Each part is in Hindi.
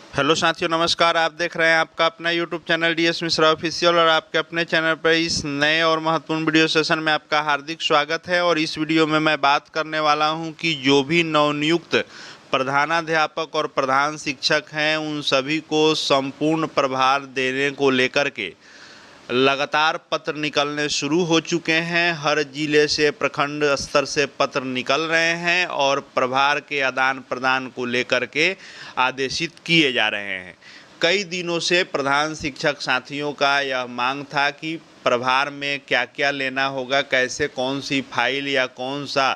हेलो साथियों, नमस्कार। आप देख रहे हैं आपका अपना YouTube channel DS Mishra official और आपके अपने चैनल पर इस नए और महत्वपूर्ण वीडियो सेशन में आपका हार्दिक स्वागत है। और इस वीडियो में मैं बात करने वाला हूं कि जो भी नवनियुक्त प्रधानाध्यापक और प्रधान शिक्षक हैं उन सभी को संपूर्ण प्रभार देने को लेकर के लगातार पत्र निकलने शुरू हो चुके हैं। हर जिले से, प्रखंड स्तर से पत्र निकल रहे हैं और प्रभार के आदान प्रदान को लेकर के आदेशित किए जा रहे हैं। कई दिनों से प्रधान शिक्षक साथियों का यह मांग था कि प्रभार में क्या क्या लेना होगा, कैसे कौन सी फाइल या कौन सा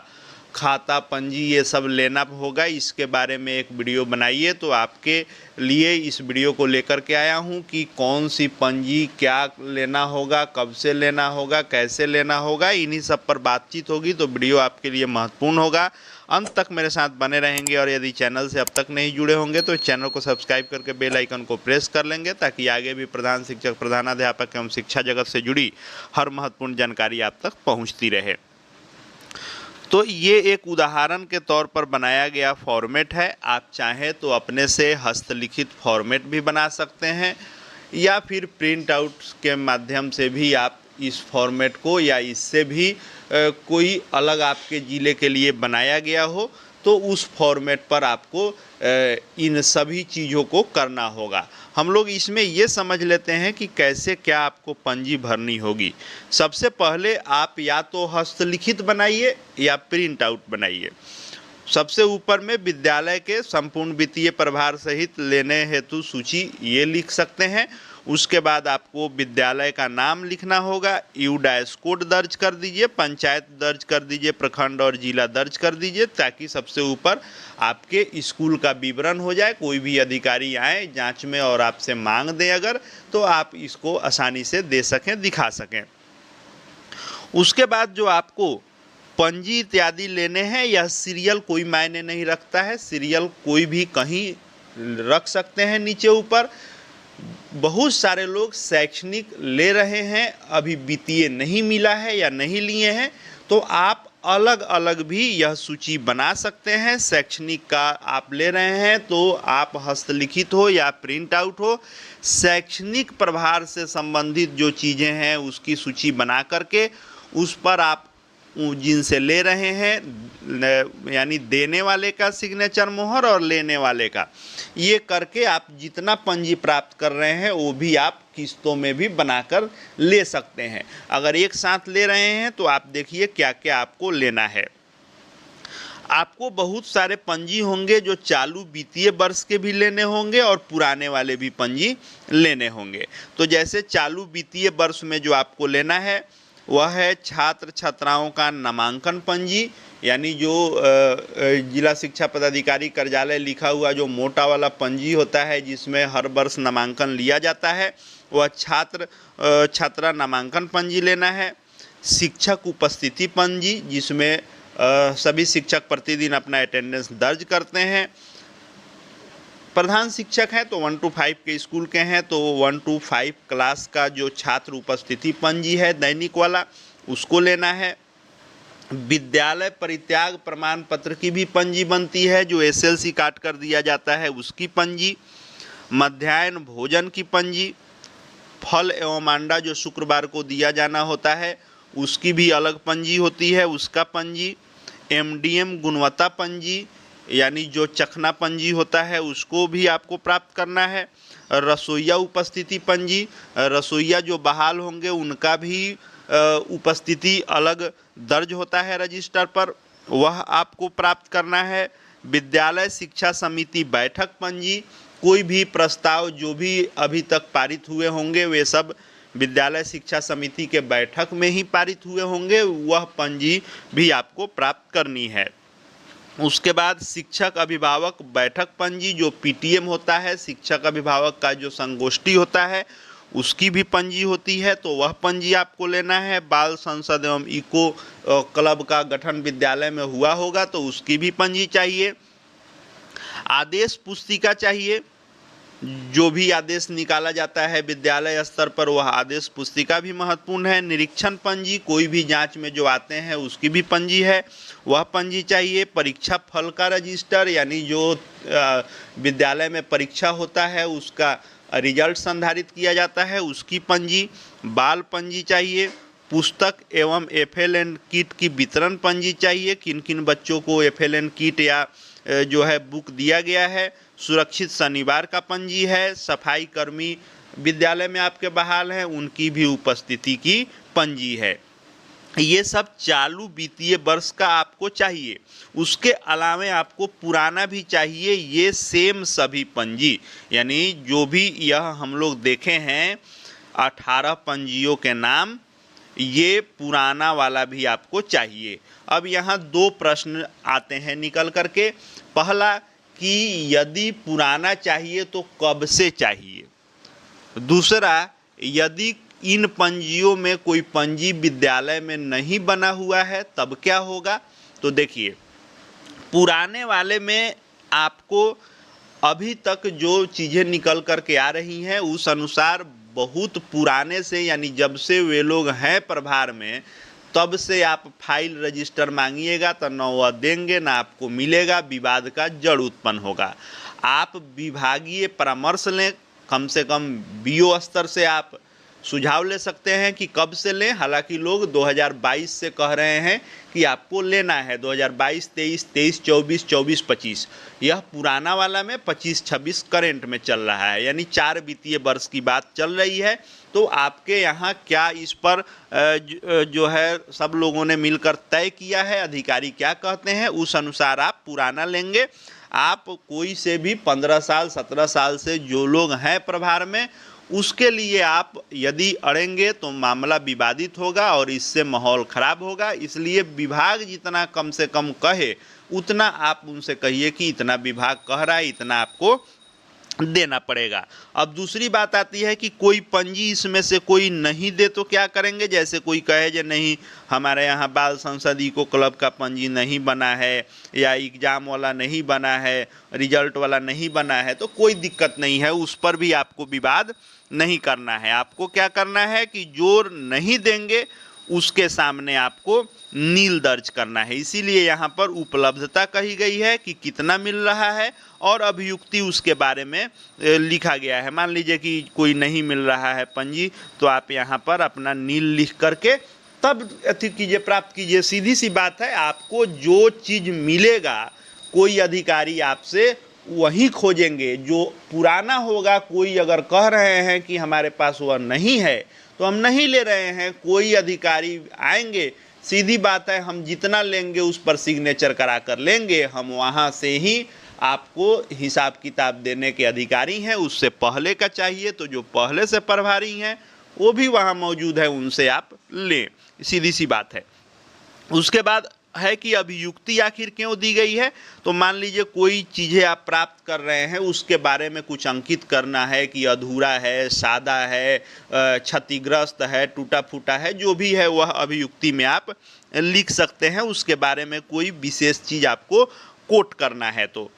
खाता, पंजी ये सब लेना होगा, इसके बारे में एक वीडियो बनाइए। तो आपके लिए इस वीडियो को लेकर के आया हूं कि कौन सी पंजी क्या लेना होगा, कब से लेना होगा, कैसे लेना होगा, इन्हीं सब पर बातचीत होगी। तो वीडियो आपके लिए महत्वपूर्ण होगा, अंत तक मेरे साथ बने रहेंगे। और यदि चैनल से अब तक नहीं जुड़े होंगे तो चैनल को सब्सक्राइब करके बेल आइकन को प्रेस कर लेंगे, ताकि आगे भी प्रधान शिक्षक, प्रधानाध्यापक एवं शिक्षा जगत से जुड़ी हर महत्वपूर्ण जानकारी आप तक पहुँचती रहे। तो ये एक उदाहरण के तौर पर बनाया गया फॉर्मेट है। आप चाहें तो अपने से हस्तलिखित फॉर्मेट भी बना सकते हैं या फिर प्रिंट आउट के माध्यम से भी आप इस फॉर्मेट को या इससे भी कोई अलग आपके ज़िले के लिए बनाया गया हो तो उस फॉर्मेट पर आपको इन सभी चीज़ों को करना होगा। हम लोग इसमें ये समझ लेते हैं कि कैसे क्या आपको पंजी भरनी होगी। सबसे पहले आप या तो हस्तलिखित बनाइए या प्रिंट आउट बनाइए। सबसे ऊपर में विद्यालय के संपूर्ण वित्तीय प्रभार सहित लेने हेतु सूची ये लिख सकते हैं। उसके बाद आपको विद्यालय का नाम लिखना होगा, यू-डैश कोड दर्ज कर दीजिए, पंचायत दर्ज कर दीजिए, प्रखंड और जिला दर्ज कर दीजिए, ताकि सबसे ऊपर आपके स्कूल का विवरण हो जाए। कोई भी अधिकारी आए जांच में और आपसे मांग दें अगर, तो आप इसको आसानी से दे सकें, दिखा सकें। उसके बाद जो आपको पंजी इत्यादि लेने हैं, यह सीरियल कोई मायने नहीं रखता है। सीरियल कोई भी कहीं रख सकते हैं नीचे ऊपर। बहुत सारे लोग शैक्षणिक ले रहे हैं, अभी वित्तीय नहीं मिला है या नहीं लिए हैं, तो आप अलग अलग भी यह सूची बना सकते हैं। शैक्षणिक का आप ले रहे हैं तो आप हस्तलिखित हो या प्रिंट आउट हो, शैक्षणिक प्रभार से संबंधित जो चीज़ें हैं उसकी सूची बना करके उस पर आप जिनसे ले रहे हैं यानी देने वाले का सिग्नेचर मोहर और लेने वाले का, ये करके आप जितना पंजी प्राप्त कर रहे हैं वो भी आप किस्तों में भी बनाकर ले सकते हैं। अगर एक साथ ले रहे हैं तो आप देखिए क्या क्या आपको लेना है। आपको बहुत सारे पंजी होंगे जो चालू वित्तीय वर्ष के भी लेने होंगे और पुराने वाले भी पंजी लेने होंगे। तो जैसे चालू वित्तीय वर्ष में जो आपको लेना है वह है छात्र छात्राओं का नामांकन पंजी, यानी जो जिला शिक्षा पदाधिकारी कार्यालय लिखा हुआ जो मोटा वाला पंजी होता है जिसमें हर वर्ष नामांकन लिया जाता है, वह छात्रा नामांकन पंजी लेना है। शिक्षक उपस्थिति पंजी, जिसमें सभी शिक्षक प्रतिदिन अपना अटेंडेंस दर्ज करते हैं। प्रधान शिक्षक हैं तो 1 to 5 के स्कूल के हैं तो 1 to 5 क्लास का जो छात्र उपस्थिति पंजी है दैनिक वाला, उसको लेना है। विद्यालय परित्याग प्रमाण पत्र की भी पंजी बनती है, जो एसएलसी काट कर दिया जाता है उसकी पंजी। मध्याह्न भोजन की पंजी, फल एवं अंडा जो शुक्रवार को दिया जाना होता है उसकी भी अलग पंजी होती है, उसका पंजी। एमडीएम गुणवत्ता पंजी, यानी जो चखना पंजी होता है उसको भी आपको प्राप्त करना है। रसोइया उपस्थिति पंजी, रसोइया जो बहाल होंगे उनका भी उपस्थिति अलग दर्ज होता है रजिस्टर पर, वह आपको प्राप्त करना है। विद्यालय शिक्षा समिति बैठक पंजी, कोई भी प्रस्ताव जो भी अभी तक पारित हुए होंगे वे सब विद्यालय शिक्षा समिति के बैठक में ही पारित हुए होंगे, वह पंजी भी आपको प्राप्त करनी है। उसके बाद शिक्षक अभिभावक बैठक पंजी, जो पीटीएम होता है, शिक्षक अभिभावक का जो संगोष्ठी होता है उसकी भी पंजी होती है, तो वह पंजी आपको लेना है। बाल संसद एवं इको क्लब का गठन विद्यालय में हुआ होगा तो उसकी भी पंजी चाहिए। आदेश पुस्तिका चाहिए, जो भी आदेश निकाला जाता है विद्यालय स्तर पर वह आदेश पुस्तिका भी महत्वपूर्ण है। निरीक्षण पंजी, कोई भी जांच में जो आते हैं उसकी भी पंजी है, वह पंजी चाहिए। परीक्षा फल का रजिस्टर, यानी जो विद्यालय में परीक्षा होता है उसका रिजल्ट संधारित किया जाता है उसकी पंजी, बाल पंजी चाहिए, पुस्तक एवं एफएलएन किट की वितरण पंजी चाहिए, किन किन बच्चों को एफएलएन किट या जो है बुक दिया गया है, सुरक्षित शनिवार का पंजी है, सफाई कर्मी विद्यालय में आपके बहाल हैं उनकी भी उपस्थिति की पंजी है। ये सब चालू वित्तीय वर्ष का आपको चाहिए। उसके अलावा आपको पुराना भी चाहिए, ये सेम सभी पंजी, यानी जो भी यह हम लोग देखे हैं 18 पंजियों के नाम, ये पुराना वाला भी आपको चाहिए। अब यहाँ दो प्रश्न आते हैं निकल करके। पहला कि यदि पुराना चाहिए तो कब से चाहिए, दूसरा यदि इन पंजियों में कोई पंजी विद्यालय में नहीं बना हुआ है तब क्या होगा। तो देखिए, पुराने वाले में आपको अभी तक जो चीज़ें निकल कर के आ रही हैं उस अनुसार बहुत पुराने से, यानी जब से वे लोग हैं प्रभार में तब से आप फाइल रजिस्टर मांगिएगा तो न वह देंगे ना आपको मिलेगा, विवाद का जड़ उत्पन्न होगा। आप विभागीय परामर्श लें, कम से कम बीओ स्तर से आप सुझाव ले सकते हैं कि कब से लें। हालांकि लोग 2022 से कह रहे हैं कि आपको लेना है 2022, 23, 23, 24, 24, 25। यह पुराना वाला में 25, 26 करेंट में चल रहा है, यानी 4 वित्तीय वर्ष की बात चल रही है। तो आपके यहाँ क्या इस पर जो है सब लोगों ने मिलकर तय किया है, अधिकारी क्या कहते हैं उस अनुसार आप पुराना लेंगे। आप कोई से भी 15 साल 17 साल से जो लोग हैं प्रभार में उसके लिए आप यदि अड़ेंगे तो मामला विवादित होगा और इससे माहौल खराब होगा। इसलिए विभाग जितना कम से कम कहे उतना आप उनसे कहिए कि इतना विभाग कह रहा है, इतना आपको देना पड़ेगा। अब दूसरी बात आती है कि कोई पंजी इसमें से कोई नहीं दे तो क्या करेंगे। जैसे कोई कहे जो नहीं हमारे यहाँ बाल संसद इको क्लब का पंजी नहीं बना है या एग्जाम वाला नहीं बना है, रिजल्ट वाला नहीं बना है, तो कोई दिक्कत नहीं है, उस पर भी आपको विवाद नहीं करना है। आपको क्या करना है कि जो नहीं देंगे उसके सामने आपको नील दर्ज करना है। इसीलिए यहाँ पर उपलब्धता कही गई है कि कितना मिल रहा है और अभियुक्ति उसके बारे में लिखा गया है। मान लीजिए कि कोई नहीं मिल रहा है पंजी, तो आप यहाँ पर अपना नील लिख करके तब अति कीजिए, प्राप्त कीजिए। सीधी सी बात है, आपको जो चीज़ मिलेगा कोई अधिकारी आपसे वही खोजेंगे जो पुराना होगा। कोई अगर कह रहे हैं कि हमारे पास वह नहीं है तो हम नहीं ले रहे हैं, कोई अधिकारी आएंगे, सीधी बात है हम जितना लेंगे उस पर सिग्नेचर करा कर लेंगे, हम वहाँ से ही आपको हिसाब किताब देने के अधिकारी हैं। उससे पहले का चाहिए तो जो पहले से प्रभारी हैं वो भी वहाँ मौजूद है, उनसे आप लें, सीधी सी बात है। उसके बाद है कि अभियुक्ति आखिर क्यों दी गई है। तो मान लीजिए कोई चीज़ें आप प्राप्त कर रहे हैं उसके बारे में कुछ अंकित करना है कि अधूरा है, सादा है, क्षतिग्रस्त है, टूटा फूटा है, जो भी है वह अभियुक्ति में आप लिख सकते हैं। उसके बारे में कोई विशेष चीज़ आपको कोट करना है। तो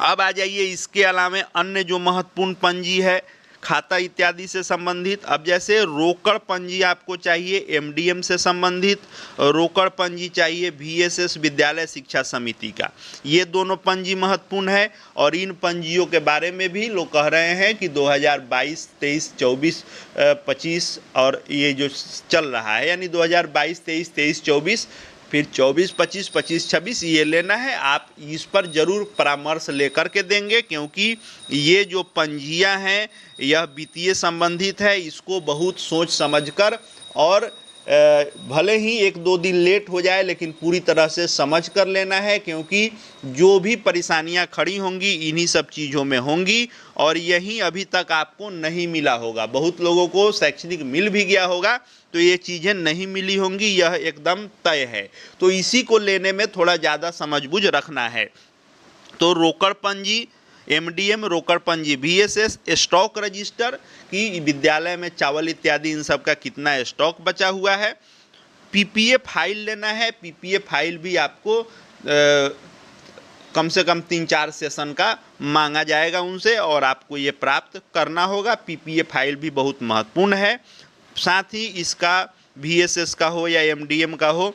अब आ जाइए इसके अलावा अन्य जो महत्वपूर्ण पंजी है खाता इत्यादि से संबंधित। अब जैसे रोकड़ पंजी आपको चाहिए एमडीएम से संबंधित, रोकड़ पंजी चाहिए वीएसएस विद्यालय शिक्षा समिति का। ये दोनों पंजी महत्वपूर्ण है और इन पंजियों के बारे में भी लोग कह रहे हैं कि 2022, 23, 24, 25 और ये जो चल रहा है, यानी 2022, 23, 23, 24, फिर 24, 25, 25, 26 ये लेना है। आप इस पर ज़रूर परामर्श लेकर के देंगे, क्योंकि ये जो पंजियां हैं यह वित्तीय संबंधित है। इसको बहुत सोच समझकर और भले ही 1-2 दिन लेट हो जाए लेकिन पूरी तरह से समझ कर लेना है, क्योंकि जो भी परेशानियां खड़ी होंगी इन्हीं सब चीज़ों में होंगी और यही अभी तक आपको नहीं मिला होगा। बहुत लोगों को शैक्षणिक मिल भी गया होगा, तो ये चीज़ें नहीं मिली होंगी, यह एकदम तय है। तो इसी को लेने में थोड़ा ज़्यादा समझबूझ रखना है। तो रोकड़ पंजी एमडीएम, रोकड़ पंजी वीएसएस, स्टॉक रजिस्टर कि विद्यालय में चावल इत्यादि इन सब का कितना स्टॉक बचा हुआ है। पीपीए फाइल लेना है। पीपीए फाइल भी आपको कम से कम 3-4 सेशन का मांगा जाएगा उनसे और आपको ये प्राप्त करना होगा। पीपीए फाइल भी बहुत महत्वपूर्ण है। साथ ही इसका वीएसएस का हो या एमडीएम का हो,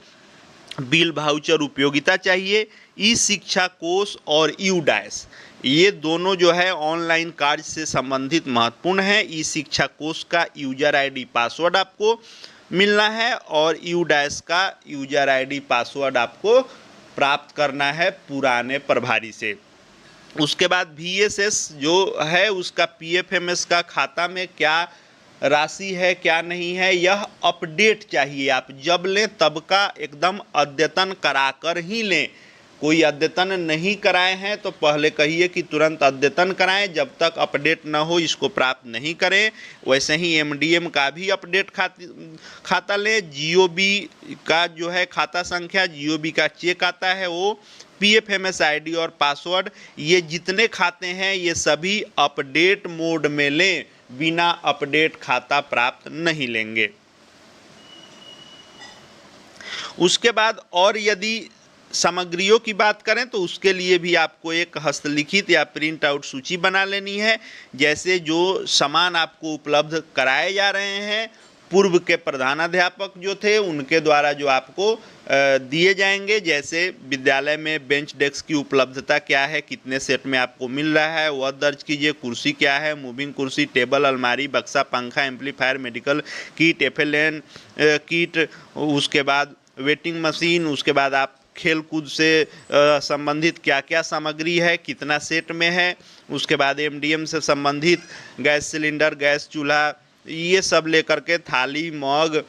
बिल वाउचर उपयोगिता चाहिए, ई शिक्षा कोष और यू डैश, ये दोनों जो है ऑनलाइन कार्य से संबंधित महत्वपूर्ण है। ई शिक्षा कोष का यूजर आईडी पासवर्ड आपको मिलना है और यू डैश का यूजर आईडी पासवर्ड आपको प्राप्त करना है पुराने प्रभारी से। उसके बाद VSS जो है उसका PFMS का खाता में क्या राशि है क्या नहीं है, यह अपडेट चाहिए। आप जब लें तब का एकदम अद्यतन कराकर ही लें। कोई अद्यतन नहीं कराए हैं तो पहले कहिए कि तुरंत अद्यतन कराएं, जब तक अपडेट न हो इसको प्राप्त नहीं करें। वैसे ही MDM का भी अपडेट खाता लें। GOB का जो है खाता संख्या, GOB का चेक आता है वो, PFMS ID और पासवर्ड, ये जितने खाते हैं ये सभी अपडेट मोड में लें, बिना अपडेट खाता प्राप्त नहीं लेंगे। उसके बाद और यदि सामग्रियों की बात करें तो उसके लिए भी आपको एक हस्तलिखित या प्रिंट आउट सूची बना लेनी है। जैसे जो सामान आपको उपलब्ध कराए जा रहे हैं, पूर्व के प्रधानाध्यापक जो थे उनके द्वारा जो आपको दिए जाएंगे, जैसे विद्यालय में बेंच डेस्क की उपलब्धता क्या है, कितने सेट में आपको मिल रहा है वह दर्ज कीजिए। कुर्सी क्या है, मूविंग कुर्सी, टेबल, अलमारी, बक्सा, पंखा, amplifier, medical kit, FLN kit, उसके बाद वेटिंग मशीन, उसके बाद आप खेल कूद से संबंधित क्या क्या सामग्री है, कितना सेट में है, उसके बाद MDM से संबंधित गैस सिलेंडर, गैस चूल्हा, ये सब लेकर के थाली, मग,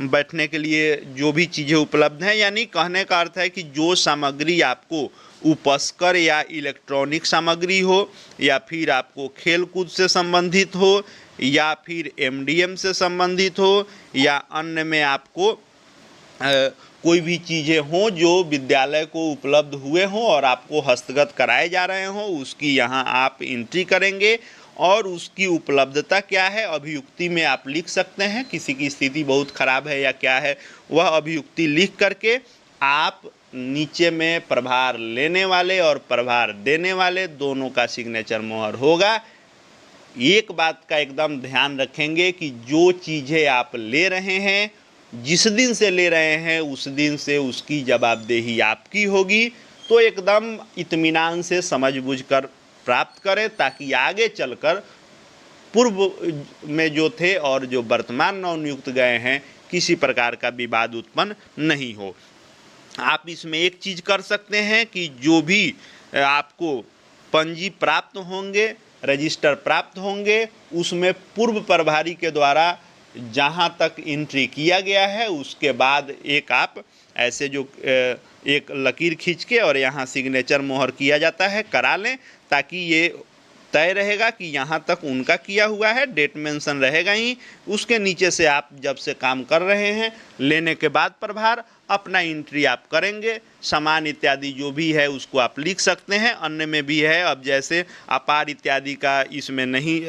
बैठने के लिए जो भी चीज़ें उपलब्ध हैं। यानी कहने का अर्थ है कि जो सामग्री आपको उपस्कर या इलेक्ट्रॉनिक सामग्री हो, या फिर आपको खेल कूद से संबंधित हो, या फिर MDM से संबंधित हो, या अन्य में आपको कोई भी चीज़ें हों जो विद्यालय को उपलब्ध हुए हों और आपको हस्तगत कराए जा रहे हों, उसकी यहाँ आप एंट्री करेंगे और उसकी उपलब्धता क्या है अभियुक्ति में आप लिख सकते हैं। किसी की स्थिति बहुत ख़राब है या क्या है, वह अभियुक्ति लिख करके आप नीचे में प्रभार लेने वाले और प्रभार देने वाले दोनों का सिग्नेचर मोहर होगा। एक बात का एकदम ध्यान रखेंगे कि जो चीज़ें आप ले रहे हैं, जिस दिन से ले रहे हैं उस दिन से उसकी जवाबदेही आपकी होगी। तो एकदम इत्मीनान से समझ बूझ कर प्राप्त करें, ताकि आगे चलकर पूर्व में जो थे और जो वर्तमान नवनियुक्त गए हैं किसी प्रकार का विवाद उत्पन्न नहीं हो। आप इसमें एक चीज़ कर सकते हैं कि जो भी आपको पंजी प्राप्त होंगे, रजिस्टर प्राप्त होंगे, उसमें पूर्व प्रभारी के द्वारा जहाँ तक एंट्री किया गया है उसके बाद एक आप ऐसे जो एक लकीर खींच के और यहाँ सिग्नेचर मोहर किया जाता है करा लें, ताकि ये तय रहेगा कि यहाँ तक उनका किया हुआ है, डेट मेंशन रहेगा ही। उसके नीचे से आप जब से काम कर रहे हैं लेने के बाद प्रभार अपना एंट्री आप करेंगे। सामान इत्यादि जो भी है उसको आप लिख सकते हैं। अन्य में भी है, अब जैसे अपार इत्यादि का इसमें नहीं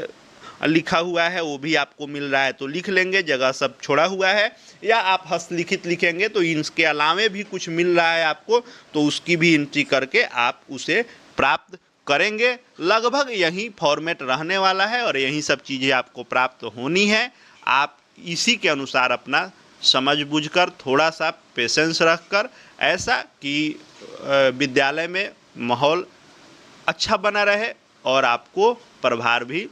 लिखा हुआ है वो भी आपको मिल रहा है तो लिख लेंगे, जगह सब छोड़ा हुआ है। या आप हस्तलिखित लिखेंगे तो इसके अलावे भी कुछ मिल रहा है आपको तो उसकी भी एंट्री करके आप उसे प्राप्त करेंगे। लगभग यही फॉर्मेट रहने वाला है और यही सब चीज़ें आपको प्राप्त होनी है। आप इसी के अनुसार अपना समझ बूझकर थोड़ा सा पेशेंस रखकर, ऐसा कि विद्यालय में माहौल अच्छा बना रहे और आपको प्रभार भी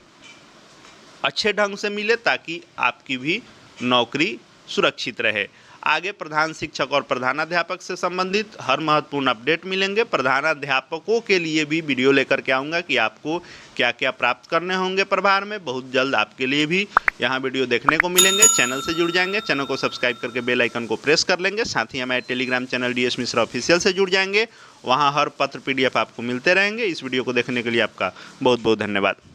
अच्छे ढंग से मिले, ताकि आपकी भी नौकरी सुरक्षित रहे। आगे प्रधान शिक्षक और प्रधानाध्यापक से संबंधित हर महत्वपूर्ण अपडेट मिलेंगे। प्रधानाध्यापकों के लिए भी वीडियो लेकर के आऊँगा कि आपको क्या क्या प्राप्त करने होंगे प्रभार में। बहुत जल्द आपके लिए भी यहाँ वीडियो देखने को मिलेंगे। चैनल से जुड़ जाएंगे, चैनल को सब्सक्राइब करके बेल आइकन को प्रेस कर लेंगे। साथ ही हमारे Telegram channel DS Mishra official से जुड़ जाएंगे, वहाँ हर पत्र PDF आपको मिलते रहेंगे। इस वीडियो को देखने के लिए आपका बहुत बहुत धन्यवाद।